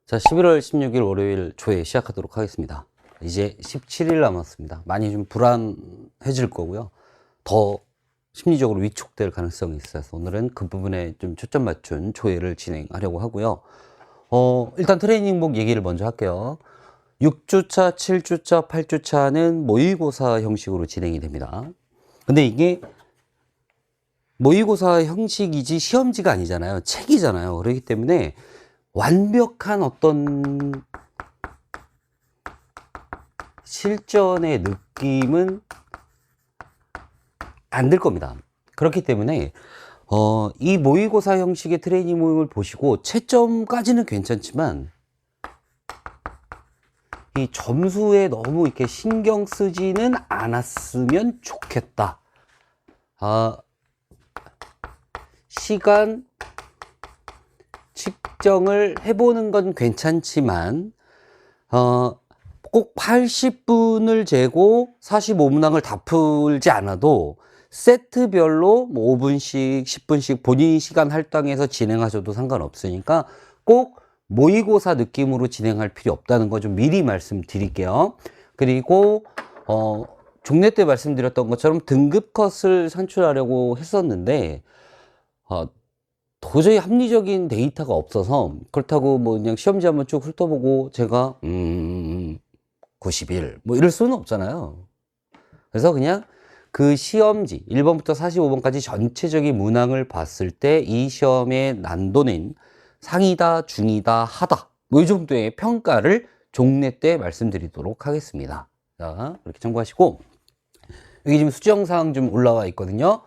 자, 11월 16일 월요일 조회 시작하도록 하겠습니다. 이제 17일 남았습니다. 많이 좀 불안해질 거고요. 더 심리적으로 위축될 가능성이 있어서 오늘은 그 부분에 좀 초점 맞춘 조회를 진행하려고 하고요. 일단 트레이닝복 얘기를 먼저 할게요. 6주차, 7주차, 8주차는 모의고사 형식으로 진행이 됩니다. 근데 이게 모의고사 형식이지 시험지가 아니잖아요. 책이잖아요. 그렇기 때문에 완벽한 어떤 실전의 느낌은 안 들 겁니다. 그렇기 때문에 이 모의고사 형식의 트레이닝 모임을 보시고 채점까지는 괜찮지만 이 점수에 너무 이렇게 신경 쓰지는 않았으면 좋겠다. 시간 측정을 해보는 건 괜찮지만 꼭 80분을 재고 45문항을 다 풀지 않아도 세트별로 뭐 5분씩 10분씩 본인 시간 할당해서 진행하셔도 상관없으니까 꼭 모의고사 느낌으로 진행할 필요 없다는 거 좀 미리 말씀드릴게요. 그리고 종례 때 말씀드렸던 것처럼 등급 컷을 산출하려고 했었는데 도저히 합리적인 데이터가 없어서, 그렇다고 뭐 그냥 시험지 한번 쭉 훑어보고 제가 91 뭐 이럴 수는 없잖아요. 그래서 그냥 그 시험지 1번부터 45번까지 전체적인 문항을 봤을 때 이 시험의 난도는 상이다, 중이다, 하다 뭐 이 정도의 평가를 종례 때 말씀드리도록 하겠습니다. 자, 이렇게 참고하시고, 여기 지금 수정사항 좀 올라와 있거든요.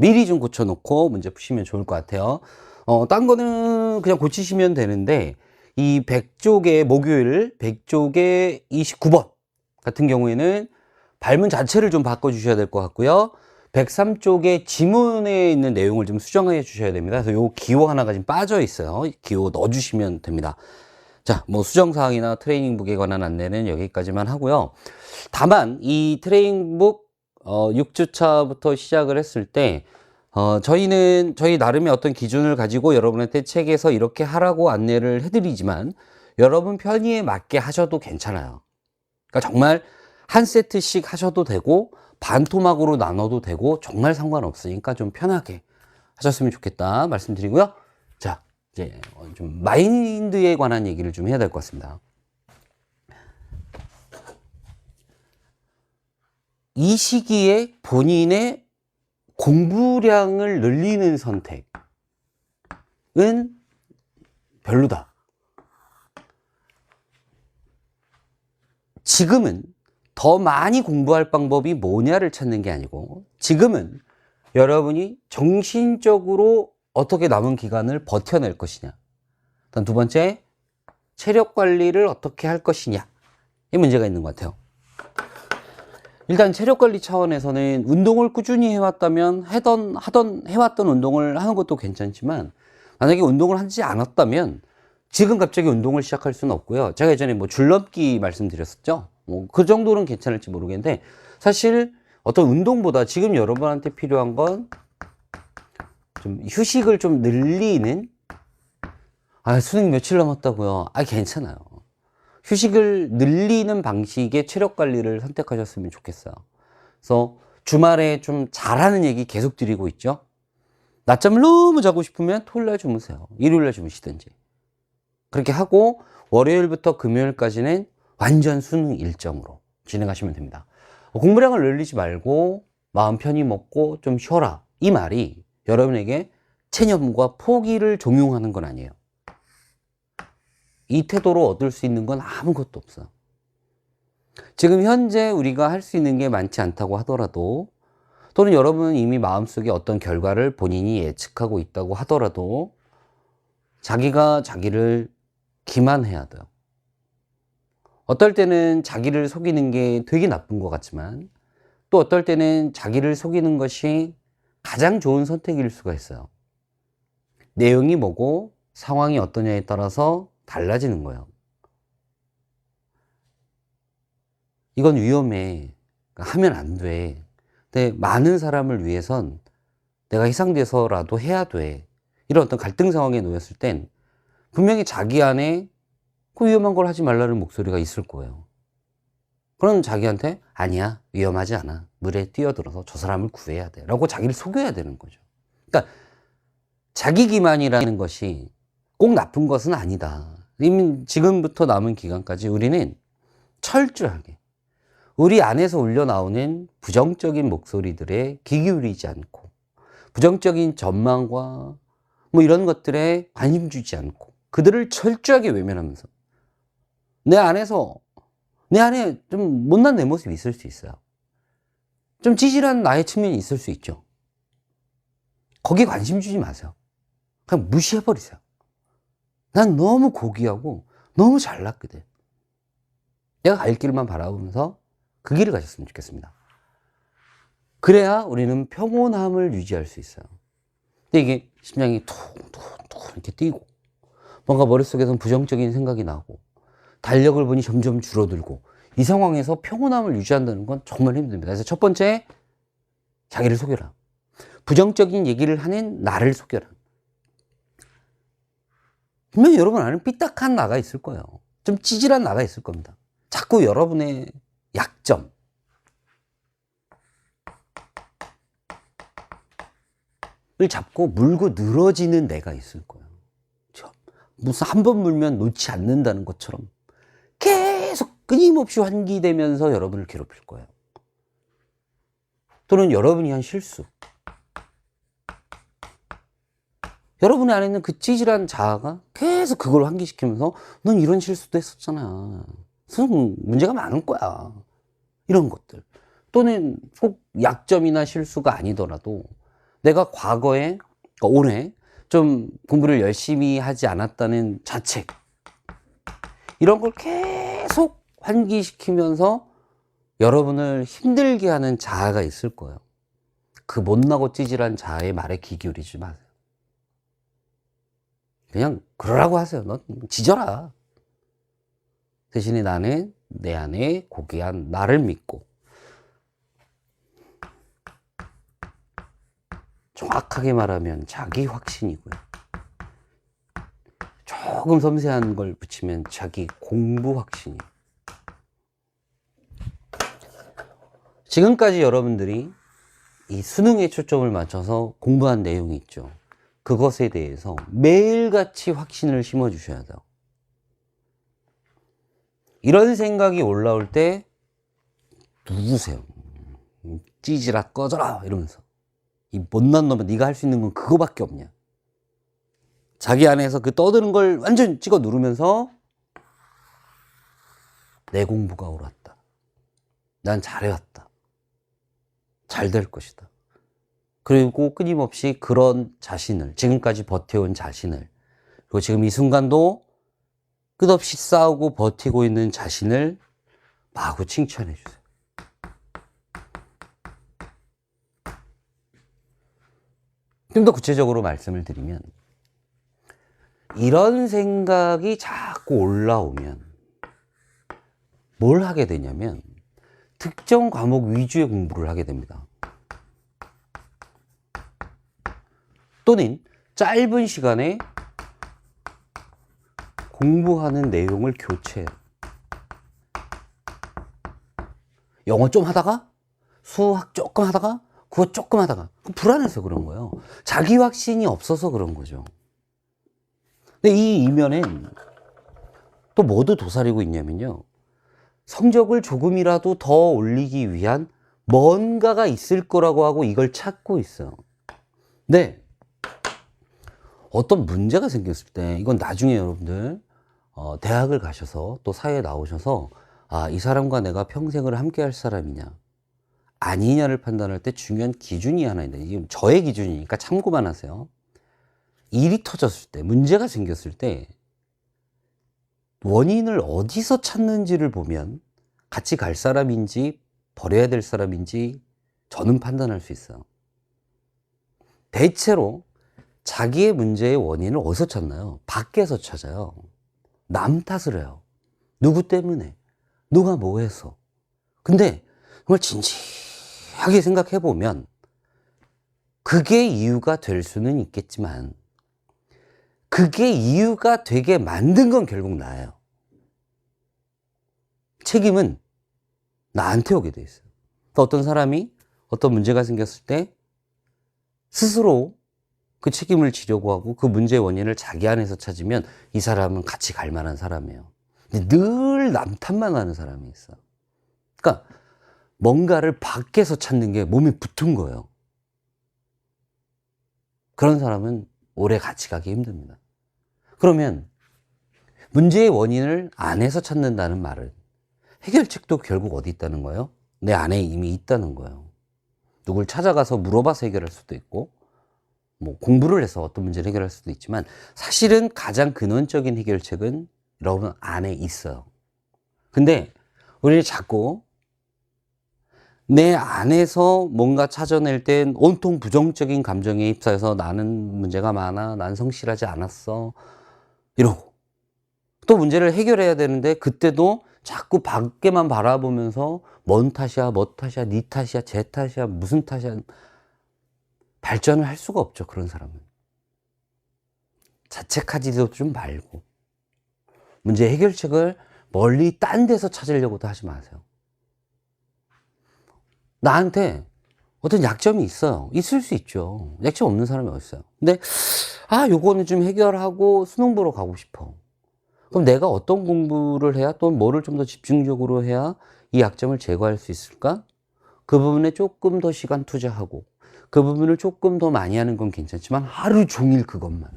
미리 좀 고쳐놓고 문제 푸시면 좋을 것 같아요. 딴 거는 그냥 고치시면 되는데, 이 100쪽의 목요일 100쪽의 29번 같은 경우에는 발문 자체를 좀 바꿔주셔야 될 것 같고요. 103쪽의 지문에 있는 내용을 좀 수정해 주셔야 됩니다. 그래서 요 기호 하나가 지금 빠져 있어요. 기호 넣어주시면 됩니다. 자, 뭐 수정사항이나 트레이닝북에 관한 안내는 여기까지만 하고요. 다만 이 트레이닝북 6주차부터 시작을 했을 때 저희는 저희 나름의 어떤 기준을 가지고 여러분한테 책에서 이렇게 하라고 안내를 해드리지만 여러분 편의에 맞게 하셔도 괜찮아요. 그러니까 정말 한 세트씩 하셔도 되고 반토막으로 나눠도 되고 정말 상관없으니까 좀 편하게 하셨으면 좋겠다 말씀드리고요. 자, 이제 좀 마인드에 관한 얘기를 좀 해야 될 것 같습니다. 이 시기에 본인의 공부량을 늘리는 선택은 별로다. 지금은 더 많이 공부할 방법이 뭐냐를 찾는 게 아니고, 지금은 여러분이 정신적으로 어떻게 남은 기간을 버텨낼 것이냐. 일단 두 번째, 체력 관리를 어떻게 할 것이냐. 이 문제가 있는 것 같아요. 일단 체력 관리 차원에서는 운동을 꾸준히 해왔다면 해왔던 운동을 하는 것도 괜찮지만, 만약에 운동을 하지 않았다면 지금 갑자기 운동을 시작할 수는 없고요. 제가 예전에 뭐 줄넘기 말씀드렸었죠. 뭐 그 정도는 괜찮을지 모르겠는데, 사실 어떤 운동보다 지금 여러분한테 필요한 건 좀 휴식을 좀 늘리는, 수능 며칠 남았다고요. 괜찮아요. 휴식을 늘리는 방식의 체력 관리를 선택하셨으면 좋겠어요. 그래서 주말에 좀 잘하는 얘기 계속 드리고 있죠. 낮잠을 너무 자고 싶으면 토요일날 주무세요. 일요일날 주무시든지. 그렇게 하고 월요일부터 금요일까지는 완전 수능 일정으로 진행하시면 됩니다. 공부량을 늘리지 말고 마음 편히 먹고 좀 쉬어라. 이 말이 여러분에게 체념과 포기를 종용하는 건 아니에요. 이 태도로 얻을 수 있는 건 아무것도 없어요. 지금 현재 우리가 할 수 있는 게 많지 않다고 하더라도, 또는 여러분은 이미 마음속에 어떤 결과를 본인이 예측하고 있다고 하더라도 자기가 자기를 기만해야 돼요. 어떨 때는 자기를 속이는 게 되게 나쁜 것 같지만, 또 어떨 때는 자기를 속이는 것이 가장 좋은 선택일 수가 있어요. 내용이 뭐고 상황이 어떠냐에 따라서 달라지는 거예요. 이건 위험해. 하면 안 돼. 근데 많은 사람을 위해선 내가 희생돼서라도 해야 돼. 이런 어떤 갈등 상황에 놓였을 땐 분명히 자기 안에 그 위험한 걸 하지 말라는 목소리가 있을 거예요. 그럼 자기한테 아니야, 위험하지 않아, 물에 뛰어들어서 저 사람을 구해야 돼 라고 자기를 속여야 되는 거죠. 그러니까 자기 기만이라는 것이 꼭 나쁜 것은 아니다. 이미 지금부터 남은 기간까지 우리는 철저하게 우리 안에서 울려나오는 부정적인 목소리들에 귀 기울이지 않고, 부정적인 전망과 뭐 이런 것들에 관심 주지 않고, 그들을 철저하게 외면하면서 내 안에 좀 못난 내 모습이 있을 수 있어요. 좀 찌질한 나의 측면이 있을 수 있죠. 거기에 관심 주지 마세요. 그냥 무시해버리세요. 난 너무 고귀하고 너무 잘났거든. 내가 갈 길만 바라보면서 그 길을 가셨으면 좋겠습니다. 그래야 우리는 평온함을 유지할 수 있어요. 근데 이게 심장이 툭툭툭 이렇게 뛰고, 뭔가 머릿속에선 부정적인 생각이 나고, 달력을 보니 점점 줄어들고, 이 상황에서 평온함을 유지한다는 건 정말 힘듭니다. 그래서 첫 번째, 자기를 속여라. 부정적인 얘기를 하는 나를 속여라. 분명히 여러분 안에 삐딱한 나가 있을 거예요. 좀 찌질한 나가 있을 겁니다. 자꾸 여러분의 약점을 잡고 물고 늘어지는 내가 있을 거예요. 무슨 한 번 물면 놓지 않는다는 것처럼 계속 끊임없이 환기되면서 여러분을 괴롭힐 거예요. 또는 여러분이 한 실수, 여러분의 안에 있는 그 찌질한 자아가 계속 그걸 환기시키면서 넌 이런 실수도 했었잖아, 무슨 문제가 많을 거야, 이런 것들. 또는 꼭 약점이나 실수가 아니더라도 내가 과거에, 그러니까 올해 좀 공부를 열심히 하지 않았다는 자책, 이런 걸 계속 환기시키면서 여러분을 힘들게 하는 자아가 있을 거예요. 그 못나고 찌질한 자아의 말에 귀 기울이지 마세요. 그냥 그러라고 하세요. 너 지져라. 대신에 나는 내 안에 고귀한 나를 믿고, 정확하게 말하면 자기 확신이고요. 조금 섬세한 걸 붙이면 자기 공부 확신이에요. 지금까지 여러분들이 이 수능에 초점을 맞춰서 공부한 내용이 있죠. 그것에 대해서 매일같이 확신을 심어 주셔야 돼요. 이런 생각이 올라올 때 누구세요? 찌질아 꺼져라 이러면서, 이 못난 놈아, 네가 할 수 있는 건 그거밖에 없냐. 자기 안에서 그 떠드는 걸 완전 찍어 누르면서 내 공부가 옳았다, 난 잘해왔다, 잘 될 것이다. 그리고 끊임없이 그런 자신을, 지금까지 버텨온 자신을, 그리고 지금 이 순간도 끝없이 싸우고 버티고 있는 자신을 마구 칭찬해 주세요. 좀 더 구체적으로 말씀을 드리면, 이런 생각이 자꾸 올라오면 뭘 하게 되냐면 특정 과목 위주의 공부를 하게 됩니다. 또는 짧은 시간에 공부하는 내용을 교체해요. 영어 좀 하다가 수학 조금 하다가 그거 조금 하다가, 불안해서 그런 거예요. 자기 확신이 없어서 그런 거죠. 근데 이 이면엔 또 뭐도 도사리고 있냐면요, 성적을 조금이라도 더 올리기 위한 뭔가가 있을 거라고 하고 이걸 찾고 있어요. 네, 어떤 문제가 생겼을 때, 이건 나중에 여러분들 대학을 가셔서 또 사회에 나오셔서 아, 이 사람과 내가 평생을 함께 할 사람이냐 아니냐를 판단할 때 중요한 기준이 하나 있는데, 이게 저의 기준이니까 참고만 하세요. 일이 터졌을 때, 문제가 생겼을 때 원인을 어디서 찾는지를 보면 같이 갈 사람인지 버려야 될 사람인지 저는 판단할 수 있어요. 대체로 자기의 문제의 원인을 어디서 찾나요? 밖에서 찾아요. 남 탓을 해요. 누구 때문에, 누가 뭐 해서. 근데 정말 진지하게 생각해 보면 그게 이유가 될 수는 있겠지만, 그게 이유가 되게 만든 건 결국 나예요. 책임은 나한테 오게 돼 있어요. 또 어떤 사람이 어떤 문제가 생겼을 때 스스로 그 책임을 지려고 하고 그 문제의 원인을 자기 안에서 찾으면 이 사람은 같이 갈 만한 사람이에요. 근데 늘 남 탓만 하는 사람이 있어요. 그러니까 뭔가를 밖에서 찾는 게 몸에 붙은 거예요. 그런 사람은 오래 같이 가기 힘듭니다. 그러면 문제의 원인을 안에서 찾는다는 말은 해결책도 결국 어디 있다는 거예요? 내 안에 이미 있다는 거예요. 누굴 찾아가서 물어봐서 해결할 수도 있고, 뭐 공부를 해서 어떤 문제를 해결할 수도 있지만, 사실은 가장 근원적인 해결책은 여러분 안에 있어요. 근데 우리는 자꾸 내 안에서 뭔가 찾아낼 땐 온통 부정적인 감정에 휩싸여서 나는 문제가 많아, 난 성실하지 않았어, 이러고 또 문제를 해결해야 되는데 그때도 자꾸 밖에만 바라보면서 뭔 탓이야, 뭐 탓이야, 네 탓이야, 제 탓이야, 무슨 탓이야. 발전을 할 수가 없죠, 그런 사람은. 자책하지도 좀 말고 문제 해결책을 멀리 딴 데서 찾으려고도 하지 마세요. 나한테 어떤 약점이 있어요. 있을 수 있죠. 약점 없는 사람이 어딨어요. 근데 요거는 좀 해결하고 수능 보러 가고 싶어. 그럼 내가 어떤 공부를 해야, 또 뭐를 좀 더 집중적으로 해야 이 약점을 제거할 수 있을까? 그 부분에 조금 더 시간 투자하고 그 부분을 조금 더 많이 하는 건 괜찮지만 하루 종일 그것만,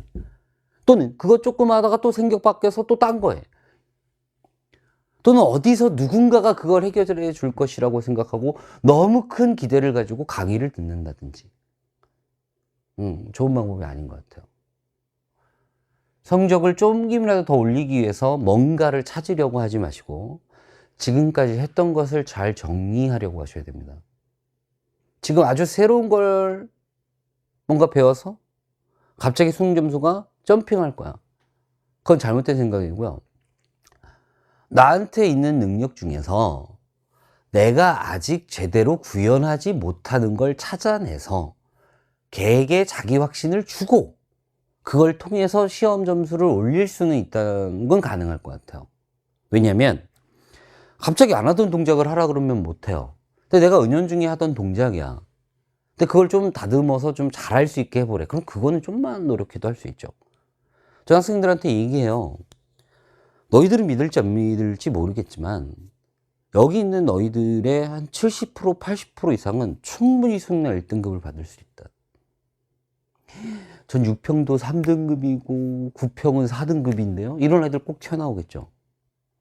또는 그것 조금 하다가 또 생각 바뀌어서 또 딴 거에, 또는 어디서 누군가가 그걸 해결해 줄 것이라고 생각하고 너무 큰 기대를 가지고 강의를 듣는다든지, 좋은 방법이 아닌 것 같아요. 성적을 조금이라도 더 올리기 위해서 뭔가를 찾으려고 하지 마시고 지금까지 했던 것을 잘 정리하려고 하셔야 됩니다. 지금 아주 새로운 걸 뭔가 배워서 갑자기 수능 점수가 점핑할 거야. 그건 잘못된 생각이고요. 나한테 있는 능력 중에서 내가 아직 제대로 구현하지 못하는 걸 찾아내서 걔에게 자기 확신을 주고 그걸 통해서 시험 점수를 올릴 수는 있다는 건 가능할 것 같아요. 왜냐면 갑자기 안 하던 동작을 하라 그러면 못해요. 근데 내가 은연중에 하던 동작이야. 근데 그걸 좀 다듬어서 좀 잘할 수 있게 해보래. 그럼 그거는 좀만 노력해도 할 수 있죠. 저 학생들한테 얘기해요. 너희들은 믿을지 안 믿을지 모르겠지만 여기 있는 너희들의 한 70%, 80% 이상은 충분히 수능날 1등급을 받을 수 있다. 전 6평도 3등급이고 9평은 4등급인데요. 이런 애들 꼭 튀어나오겠죠.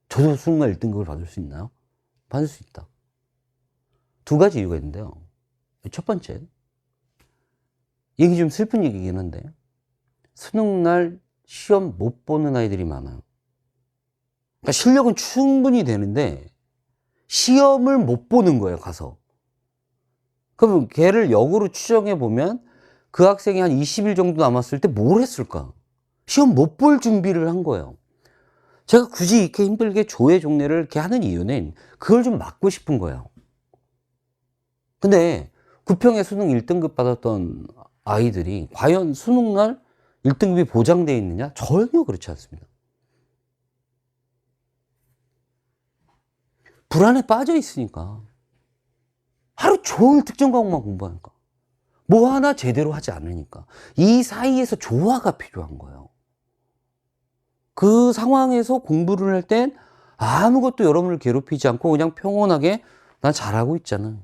저도 수능날 1등급을 받을 수 있나요? 받을 수 있다. 두 가지 이유가 있는데요. 첫 번째, 이게 좀 슬픈 얘기긴 한데 수능날 시험 못 보는 아이들이 많아요. 그러니까 실력은 충분히 되는데 시험을 못 보는 거예요, 가서. 그럼 걔를 역으로 추정해 보면 그 학생이 한 20일 정도 남았을 때 뭘 했을까? 시험 못 볼 준비를 한 거예요. 제가 굳이 이렇게 힘들게 조회 종례를 이렇게 하는 이유는 그걸 좀 막고 싶은 거예요. 근데 9평에 수능 1등급 받았던 아이들이 과연 수능날 1등급이 보장되어 있느냐? 전혀 그렇지 않습니다. 불안에 빠져 있으니까. 하루 종일 특정 과목만 공부하니까. 뭐 하나 제대로 하지 않으니까. 이 사이에서 조화가 필요한 거예요. 그 상황에서 공부를 할 땐 아무것도 여러분을 괴롭히지 않고 그냥 평온하게 난 잘하고 있잖아.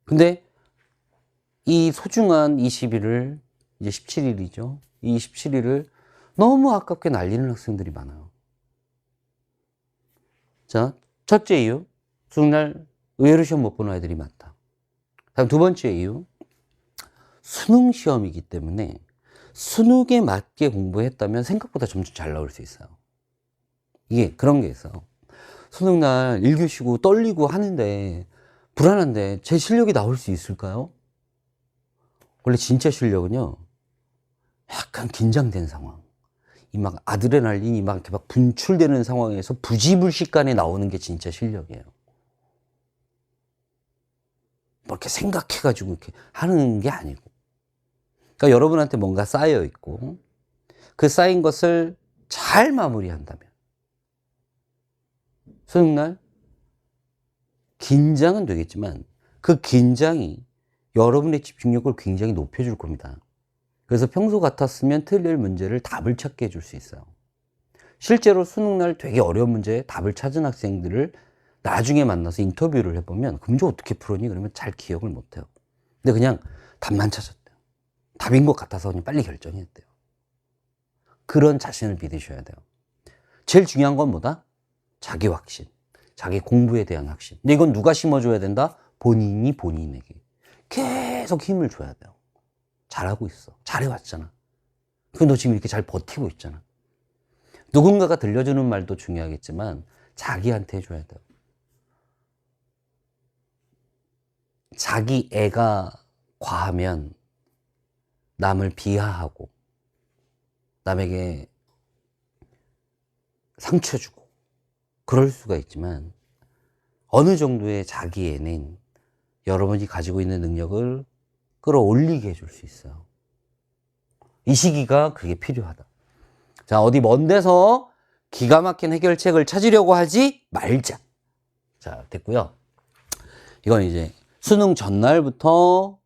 근데 이 소중한 20일을, 이제 17일이죠. 이 17일을 너무 아깝게 날리는 학생들이 많아요. 자, 첫째 이유, 수능날 의외로 시험 못 보는 아이들이 많다. 다음 두 번째 이유, 수능 시험이기 때문에 수능에 맞게 공부했다면 생각보다 점수 잘 나올 수 있어요. 이게 그런 게 있어요. 수능날 1교시고 떨리고 하는데 불안한데 제 실력이 나올 수 있을까요? 원래 진짜 실력은요, 약간 긴장된 상황, 이 막 아드레날린이 막 이렇게 막 분출되는 상황에서 부지불식간에 나오는 게 진짜 실력이에요. 뭐 이렇게 생각해가지고 이렇게 하는 게 아니고. 그러니까 여러분한테 뭔가 쌓여 있고 그 쌓인 것을 잘 마무리한다면 수능날 긴장은 되겠지만 그 긴장이 여러분의 집중력을 굉장히 높여줄 겁니다. 그래서 평소 같았으면 틀릴 문제를 답을 찾게 해줄 수 있어요. 실제로 수능날 되게 어려운 문제에 답을 찾은 학생들을 나중에 만나서 인터뷰를 해보면 그 문제 어떻게 풀었니? 그러면 잘 기억을 못해요. 근데 그냥 답만 찾았대요. 답인 것 같아서 그냥 빨리 결정했대요. 그런 자신을 믿으셔야 돼요. 제일 중요한 건 뭐다? 자기 확신, 자기 공부에 대한 확신. 근데 이건 누가 심어줘야 된다? 본인이 본인에게 계속 힘을 줘야 돼요. 잘하고 있어. 잘해왔잖아. 그럼 너 지금 이렇게 잘 버티고 있잖아. 누군가가 들려주는 말도 중요하겠지만 자기한테 해줘야 돼요. 자기 애가 과하면 남을 비하하고 남에게 상처 주고 그럴 수가 있지만 어느 정도의 자기 애는 여러분이 가지고 있는 능력을 끌어올리게 해줄 수 있어요. 이 시기가 그게 필요하다. 자, 어디 먼 데서 기가 막힌 해결책을 찾으려고 하지 말자. 자, 됐고요. 이건 이제 수능 전날부터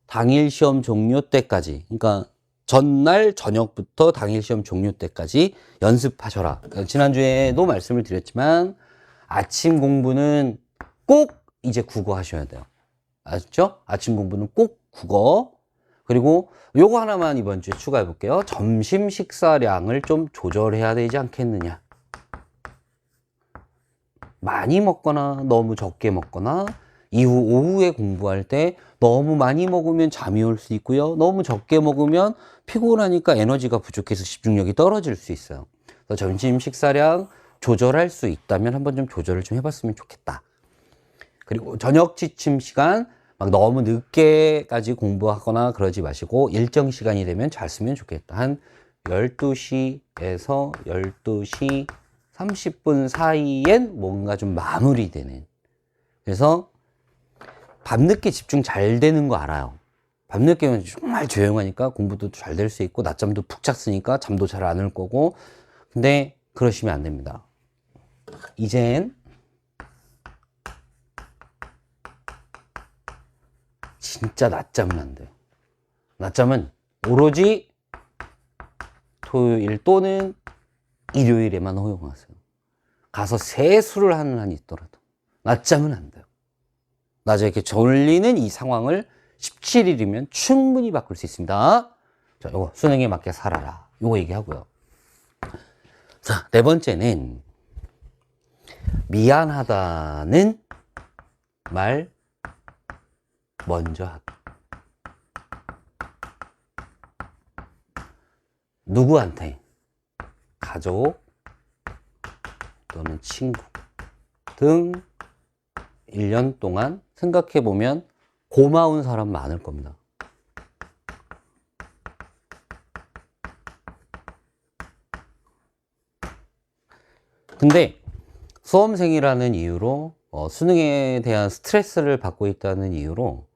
당일 시험 종료 때까지, 그러니까 전날 저녁부터 당일 시험 종료 때까지 연습하셔라. 지난주에도 말씀을 드렸지만 아침 공부는 꼭 이제 국어 하셔야 돼요. 아셨죠? 아침 공부는 꼭 국어. 그리고 요거 하나만 이번 주에 추가해 볼게요. 점심 식사량을 좀 조절해야 되지 않겠느냐. 많이 먹거나 너무 적게 먹거나 이후 오후에 공부할 때 너무 많이 먹으면 잠이 올 수 있고요. 너무 적게 먹으면 피곤하니까 에너지가 부족해서 집중력이 떨어질 수 있어요. 그래서 점심 식사량 조절할 수 있다면 한번 좀 조절을 좀 해봤으면 좋겠다. 그리고 저녁 지침 시간 막 너무 늦게까지 공부하거나 그러지 마시고 일정 시간이 되면 잘 쓰면 좋겠다. 한 12시에서 12시 30분 사이엔 뭔가 좀 마무리되는. 그래서 밤늦게 집중 잘 되는 거 알아요. 밤늦게는 정말 조용하니까 공부도 잘 될 수 있고 낮잠도 푹 잤으니까 잠도 잘 안 올 거고. 근데 그러시면 안 됩니다. 이젠 진짜 낮잠은 안 돼요. 낮잠은 오로지 토요일 또는 일요일에만 허용하세요. 가서 세수를 하는 한이 있더라도 낮잠은 안 돼요. 낮에 이렇게 졸리는 이 상황을 17일이면 충분히 바꿀 수 있습니다. 자, 요거 수능에 맞게 살아라. 요거 얘기하고요. 자, 네 번째는 미안하다는 말 먼저 하기. 누구한테? 가족 또는 친구 등 1년 동안 생각해보면 고마운 사람 많을 겁니다. 근데 수험생이라는 이유로 수능에 대한 스트레스를 받고 있다는 이유로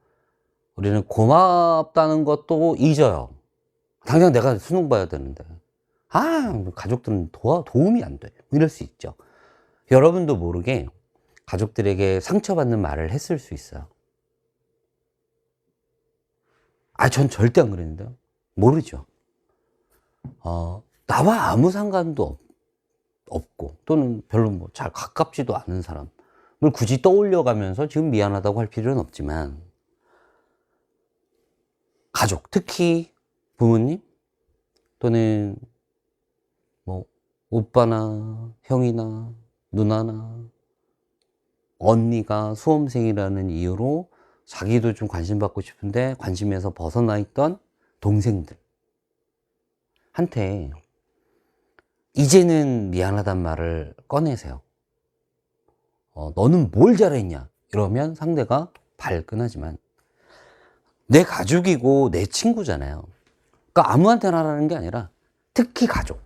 우리는 고맙다는 것도 잊어요. 당장 내가 수능 봐야 되는데 가족들은 도움이 안 돼. 이럴 수 있죠. 여러분도 모르게 가족들에게 상처받는 말을 했을 수 있어요. 전 절대 안 그랬는데요. 모르죠. 나와 아무 상관도 없고 또는 별로 뭐 잘 가깝지도 않은 사람을 굳이 떠올려가면서 지금 미안하다고 할 필요는 없지만 가족, 특히 부모님 또는 뭐 오빠나 형이나 누나나 언니가 수험생이라는 이유로 자기도 좀 관심 받고 싶은데 관심에서 벗어나 있던 동생들 한테 이제는 미안하단 말을 꺼내세요. 너는 뭘 잘했냐? 이러면 상대가 발끈하지만 내 가족이고 내 친구잖아요. 그러니까 아무한테나 하라는 게 아니라 특히 가족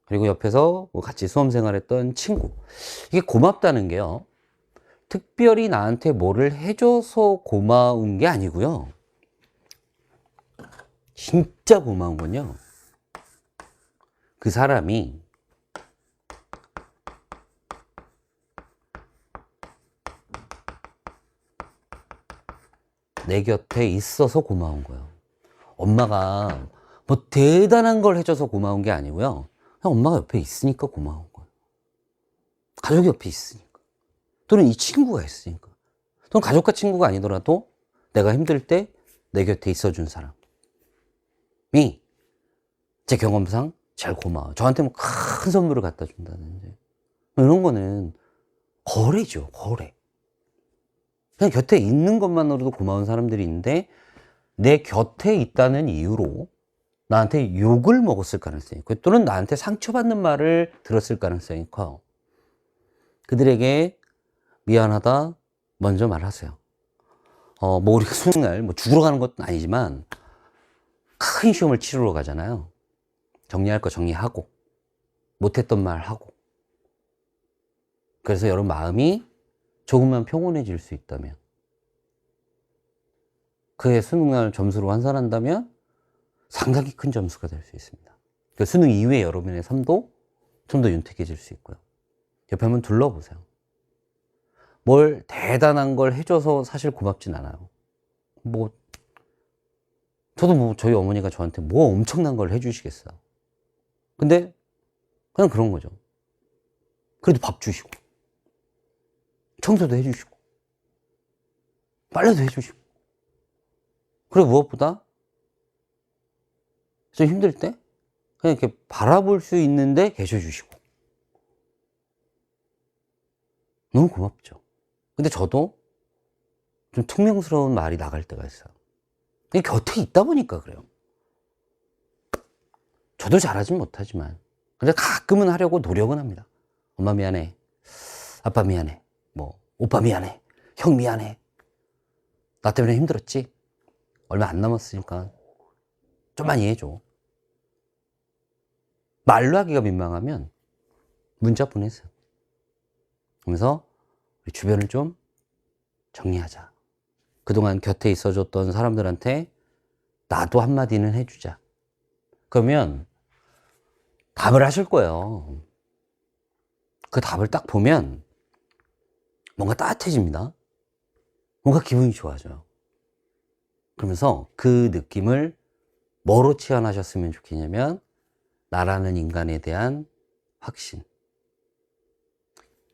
그리고 옆에서 뭐 같이 수험생활했던 친구 이게 고맙다는 게요. 특별히 나한테 뭐를 해줘서 고마운 게 아니고요. 진짜 고마운 건요. 그 사람이 내 곁에 있어서 고마운 거예요. 엄마가 뭐 대단한 걸 해줘서 고마운 게 아니고요. 그냥 엄마가 옆에 있으니까 고마운 거예요. 가족이 옆에 있으니까. 또는 이 친구가 있으니까. 또는 가족과 친구가 아니더라도 내가 힘들 때 내 곁에 있어준 사람이 제 경험상 제일 고마워요. 저한테 뭐 큰 선물을 갖다 준다든지. 이런 거는 거래죠, 거래. 그냥 곁에 있는 것만으로도 고마운 사람들이 있는데 내 곁에 있다는 이유로 나한테 욕을 먹었을 가능성이 있고 또는 나한테 상처받는 말을 들었을 가능성이 커요. 그들에게 미안하다 먼저 말하세요. 뭐 우리가 수능날 뭐 죽으러 가는 것도 아니지만 큰 시험을 치르러 가잖아요. 정리할 거 정리하고 못했던 말 하고. 그래서 여러분 마음이 조금만 평온해질 수 있다면, 그의 수능날 점수로 환산한다면 상당히 큰 점수가 될 수 있습니다. 그 수능 이후에 여러분의 삶도 좀 더 윤택해질 수 있고요. 옆에 한번 둘러보세요. 뭘 대단한 걸 해줘서 사실 고맙진 않아요. 저도 뭐 저희 어머니가 저한테 뭐 엄청난 걸 해주시겠어요. 근데 그냥 그런 거죠. 그래도 밥 주시고, 청소도 해주시고, 빨래도 해주시고, 그리고 무엇보다 좀 힘들 때 그냥 이렇게 바라볼 수 있는데 계셔주시고, 너무 고맙죠. 근데 저도 좀 퉁명스러운 말이 나갈 때가 있어요. 이게 곁에 있다 보니까 그래요. 저도 잘하진 못하지만, 근데 가끔은 하려고 노력은 합니다. 엄마 미안해. 아빠 미안해. 뭐, 오빠 미안해. 형 미안해. 나 때문에 힘들었지? 얼마 안 남았으니까 좀만 이해해줘. 말로 하기가 민망하면 문자 보내세요. 그러면서 우리 주변을 좀 정리하자. 그동안 곁에 있어줬던 사람들한테 나도 한마디는 해주자. 그러면 답을 하실 거예요. 그 답을 딱 보면 뭔가 따뜻해집니다. 뭔가 기분이 좋아져요. 그러면서 그 느낌을 뭐로 치환하셨으면 좋겠냐면 나라는 인간에 대한 확신.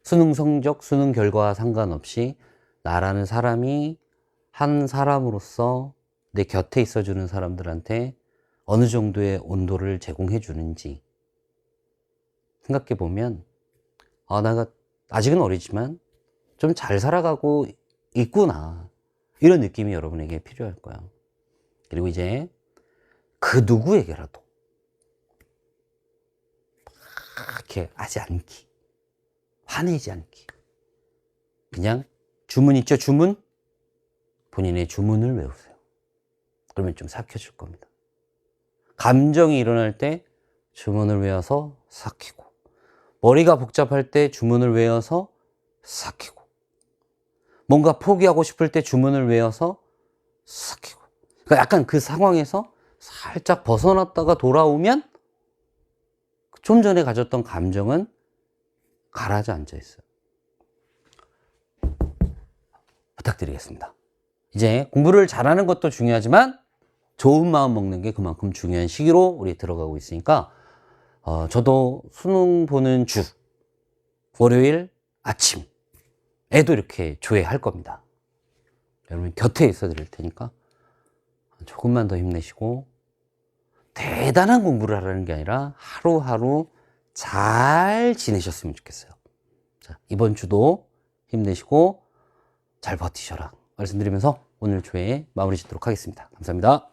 수능 성적, 수능 결과와 상관없이 나라는 사람이 한 사람으로서 내 곁에 있어주는 사람들한테 어느 정도의 온도를 제공해 주는지 생각해 보면 내가 아직은 어리지만 좀 잘 살아가고 있구나, 이런 느낌이 여러분에게 필요할 거예요. 그리고 이제 그 누구에게라도 그렇게 하지 않기, 화내지 않기, 그냥 주문 있죠, 주문? 본인의 주문을 외우세요. 그러면 좀 삭혀질 겁니다. 감정이 일어날 때 주문을 외워서 삭히고, 머리가 복잡할 때 주문을 외워서 삭히고, 뭔가 포기하고 싶을 때 주문을 외워서 삭히고. 그러니까 약간 그 상황에서 살짝 벗어났다가 돌아오면 좀 전에 가졌던 감정은 가라앉아 있어요. 부탁드리겠습니다. 이제 공부를 잘하는 것도 중요하지만 좋은 마음 먹는 게 그만큼 중요한 시기로 우리 들어가고 있으니까 저도 수능 보는 주 월요일 아침에도 이렇게 조회할 겁니다. 여러분 곁에 있어 드릴 테니까 조금만 더 힘내시고, 대단한 공부를 하라는 게 아니라 하루하루 잘 지내셨으면 좋겠어요. 자, 이번 주도 힘내시고 잘 버티셔라 말씀드리면서 오늘 조회 마무리 짓도록 하겠습니다. 감사합니다.